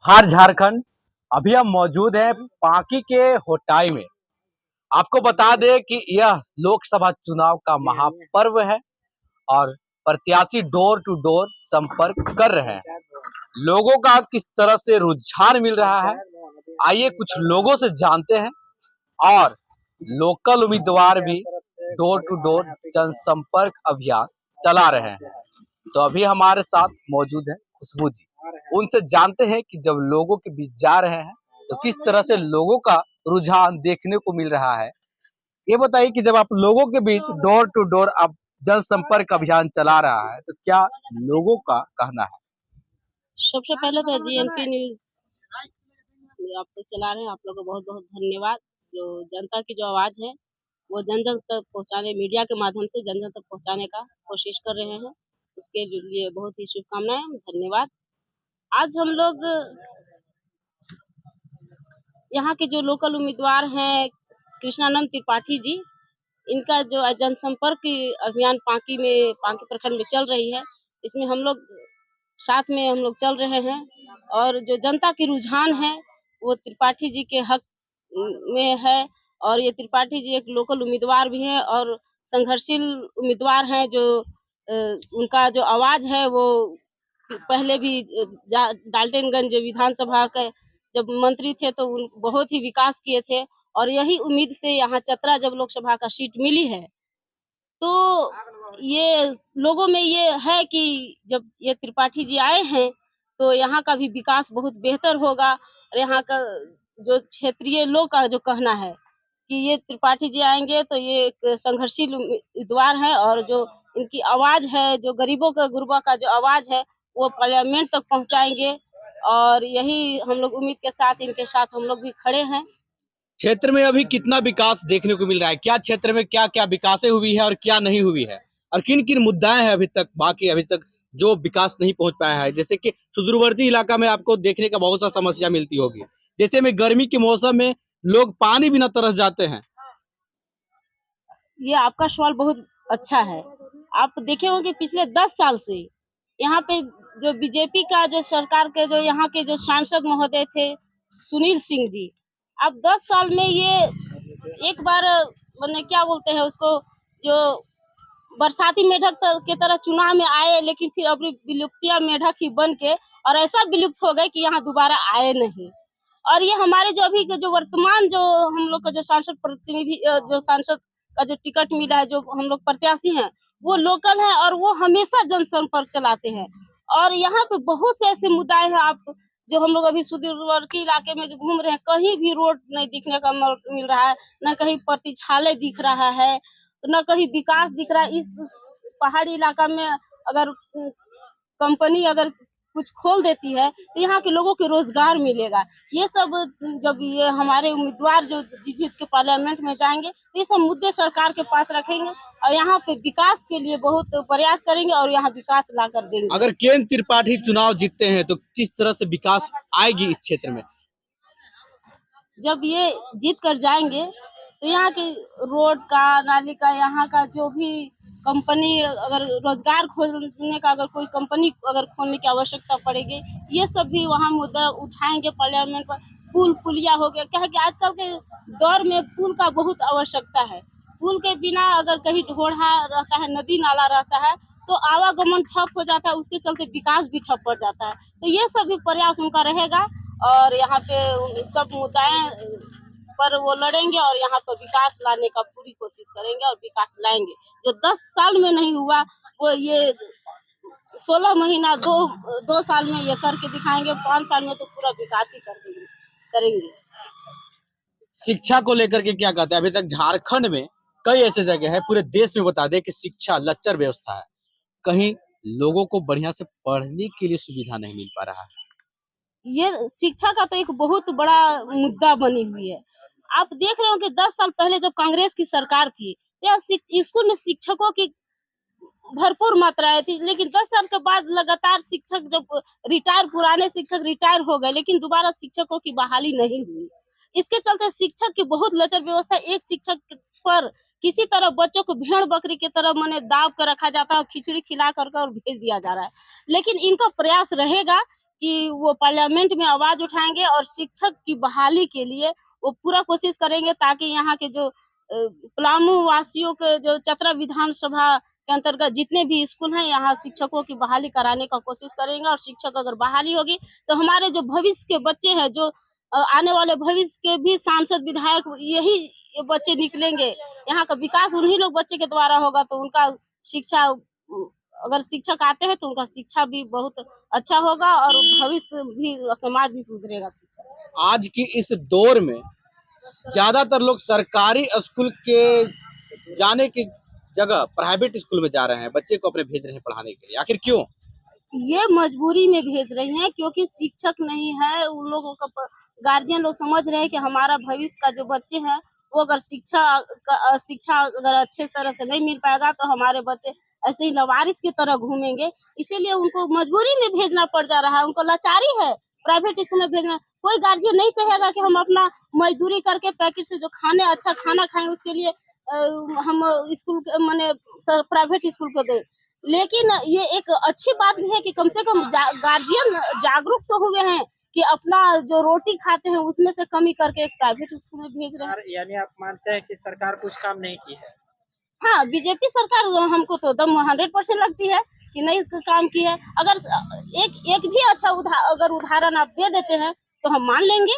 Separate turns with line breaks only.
हार झारखंड। अभी हम मौजूद हैं पांकी के होटाई में। आपको बता दें कि यह लोकसभा चुनाव का महापर्व है और प्रत्याशी डोर टू डोर संपर्क कर रहे हैं। लोगों का किस तरह से रुझान मिल रहा है, आइए कुछ लोगों से जानते हैं। और लोकल उम्मीदवार भी डोर टू डोर जनसंपर्क अभियान चला रहे हैं। तो अभी हमारे साथ मौजूद है खुशबू जी। उनसे जानते हैं कि जब लोगों के बीच जा रहे हैं तो किस तरह से लोगों का रुझान देखने को मिल रहा है। ये बताइए कि जब आप लोगों के बीच डोर टू डोर आप जनसंपर्क अभियान चला रहा है तो क्या लोगों का कहना है?
सबसे पहले तो जीएनपी न्यूज आप लोग चला रहे हैं, आप लोग को बहुत बहुत धन्यवाद। जो जनता की जो आवाज़ है वो जन जन तक पहुंचाने, मीडिया के माध्यम से जन जन तक पहुंचाने का कोशिश कर रहे हैं। उसके लिए बहुत ही शुभकामनाएं, धन्यवाद। आज हम लोग यहाँ के जो लोकल उम्मीदवार हैं कृष्णानंद त्रिपाठी जी, इनका जो जनसंपर्क अभियान पांकी प्रखंड में चल रही है, इसमें हम लोग साथ में हम लोग चल रहे हैं। और जो जनता की रुझान है वो त्रिपाठी जी के हक में है। और ये त्रिपाठी जी एक लोकल उम्मीदवार भी हैं और संघर्षशील उम्मीदवार हैं। जो उनका जो आवाज़ है वो पहले भी डाल्टनगंज विधानसभा के जब मंत्री थे तो बहुत ही विकास किए थे। और यही उम्मीद से यहाँ चतरा जब लोकसभा का सीट मिली है तो ये लोगों में ये है कि जब ये त्रिपाठी जी आए हैं तो यहाँ का भी विकास बहुत बेहतर होगा। और यहाँ का जो क्षेत्रीय लोग का जो कहना है कि ये त्रिपाठी जी आएंगे तो ये एक संघर्षशील उम्मीदवार है और जो इनकी आवाज़ है, जो गरीबों का गुरबा का जो आवाज़ है वो पार्लियामेंट तक पहुँचाएंगे। और यही हम लोग उम्मीद के साथ इनके साथ हम लोग भी खड़े हैं।
क्षेत्र में अभी कितना विकास देखने को मिल रहा है? क्या क्षेत्र में क्या क्या विकासें हुई है और क्या नहीं हुई है, और किन किन मुद्दाएं हैं अभी तक जो विकास नहीं पहुंच पाया है? जैसे कि सुदूरवर्ती इलाका में आपको देखने का बहुत सा समस्या मिलती होगी, जैसे में गर्मी के मौसम में लोग पानी बिना तरस जाते हैं।
ये आपका सवाल बहुत अच्छा है। आप देखे होंगे पिछले 10 साल से यहाँ पे जो बीजेपी का जो सरकार के जो यहाँ के जो सांसद महोदय थे सुनील सिंह जी, अब 10 साल में ये एक बार मैंने क्या बोलते हैं उसको, जो बरसाती मेढक के तरह चुनाव में आए, लेकिन फिर अभी विलुप्तिया मेढक ही बन के और ऐसा विलुप्त हो गए कि यहाँ दोबारा आए नहीं। और ये हमारे जो अभी के जो वर्तमान जो हम लोग का जो सांसद प्रतिनिधि जो सांसद का जो टिकट मिला है, जो हम लोग प्रत्याशी हैं वो लोकल हैं और वो हमेशा जनसंपर्क चलाते हैं। और यहाँ पे बहुत से ऐसे मुद्दे हैं आप जो हम लोग अभी सुदूरवर्ती इलाके में जो घूम रहे हैं, कहीं भी रोड नहीं दिखने का मिल रहा है, न कहीं प्रतिछालय दिख रहा है, न कहीं विकास दिख रहा है। इस पहाड़ी इलाका में अगर कंपनी अगर कुछ खोल देती है तो यहाँ के लोगों को रोजगार मिलेगा। ये सब जब ये हमारे उम्मीदवार जो जीत के पार्लियामेंट में जाएंगे तो ये सब मुद्दे सरकार के पास रखेंगे और यहाँ पे विकास के लिए बहुत प्रयास करेंगे और यहाँ विकास ला कर देंगे।
अगर केन त्रिपाठी चुनाव जीतते हैं तो किस तरह से विकास आएगी इस क्षेत्र में?
जब ये जीत कर जाएंगे तो यहाँ के रोड का, नाली का, यहाँ का जो भी कंपनी अगर रोजगार खोलने का अगर कोई कंपनी अगर खोलने की आवश्यकता पड़ेगी, ये सब भी वहाँ मुद्दा उठाएंगे पार्लियामेंट पर। पुल पुलिया हो गया, क्या है कि आजकल के दौर में पुल का बहुत आवश्यकता है। पुल के बिना अगर कहीं ढोढ़ा रहता है, नदी नाला रहता है तो आवागमन ठप हो जाता है, उसके चलते विकास भी ठप पड़ जाता है। तो ये सब भी प्रयास उनका रहेगा और यहाँ पे सब मुद्दाएं पर वो लड़ेंगे और यहाँ पर विकास लाने का पूरी कोशिश करेंगे और विकास लाएंगे। जो 10 साल में नहीं हुआ वो ये 16 महीना दो साल में ये करके दिखाएंगे। 5 साल में तो पूरा विकास ही करेंगे।
शिक्षा को लेकर के क्या कहते हैं? अभी तक झारखंड में कई ऐसे जगह है, पूरे देश में बता दें कि शिक्षा लच्चर व्यवस्था है, कहीं लोगों को बढ़िया से पढ़ने के लिए सुविधा नहीं मिल पा रहा है।
ये शिक्षा का तो एक बहुत बड़ा मुद्दा बनी हुई है। आप देख रहे हो कि 10 साल पहले जब कांग्रेस की सरकार थी तो स्कूल में शिक्षकों की भरपूर मात्राएं थी, लेकिन 10 साल के बाद लगातार शिक्षक जब पुराने शिक्षक रिटायर हो गए, लेकिन दोबारा शिक्षकों की बहाली नहीं हुई। इसके चलते शिक्षक की बहुत लचर व्यवस्था। एक शिक्षक पर किसी तरह बच्चों को भेड़ बकरी की तरह मने दाव कर रखा जाता है और खिचड़ी खिला कर और भेज दिया जा रहा है। लेकिन इनका प्रयास रहेगा कि वो पार्लियामेंट में आवाज उठाएंगे और शिक्षक की बहाली के लिए वो पूरा कोशिश करेंगे, ताकि यहाँ के जो पलामू वासियों के जो चतरा विधानसभा के अंतर्गत जितने भी स्कूल हैं, यहाँ शिक्षकों की बहाली कराने का कोशिश करेंगे। और शिक्षक अगर बहाली होगी तो हमारे जो भविष्य के बच्चे हैं, जो आने वाले भविष्य के भी सांसद विधायक यही बच्चे निकलेंगे। यहाँ का विकास उन्हीं लोग बच्चे के द्वारा होगा, तो उनका शिक्षा, अगर शिक्षक आते हैं तो उनका शिक्षा भी बहुत अच्छा होगा और भविष्य भी, समाज भी सुधरेगा शिक्षा।
आज की इस दौर में ज्यादातर लोग सरकारी स्कूल के जाने की जगह प्राइवेट स्कूल में जा रहे हैं, बच्चे को अपने भेज रहे हैं पढ़ाने के लिए। आखिर क्यों?
ये मजबूरी में भेज रही हैं, क्योंकि शिक्षक नहीं है उन लोगों का। गार्जियन लोग समझ रहे हैं कि हमारा भविष्य का जो बच्चे हैं, वो अगर शिक्षा अगर अच्छे तरह से नहीं मिल पाएगा तो हमारे बच्चे ऐसे ही लवारिस की तरह घूमेंगे। इसीलिए उनको मजबूरी में भेजना पड़ जा रहा है। उनको लाचारी है प्राइवेट स्कूल में भेजना। कोई गार्जियन नहीं चाहेगा कि हम अपना मजदूरी करके पैकेट से जो अच्छा खाना खाएं, उसके लिए हम स्कूल माने प्राइवेट स्कूल को दें। लेकिन ये एक अच्छी बात भी है कि कम से कम गार्जियन जागरूक तो हुए हैं कि अपना जो रोटी खाते हैं उसमें से कमी करके एक प्राइवेट स्कूल में भेज रहे हैं।
यानी आप मानते हैं कि सरकार कुछ काम नहीं की है?
हाँ, बीजेपी सरकार हमको तो दम 100% लगती है कि नहीं काम की है। अगर एक भी अच्छा अगर उदाहरण आप दे देते हैं तो हम मान लेंगे।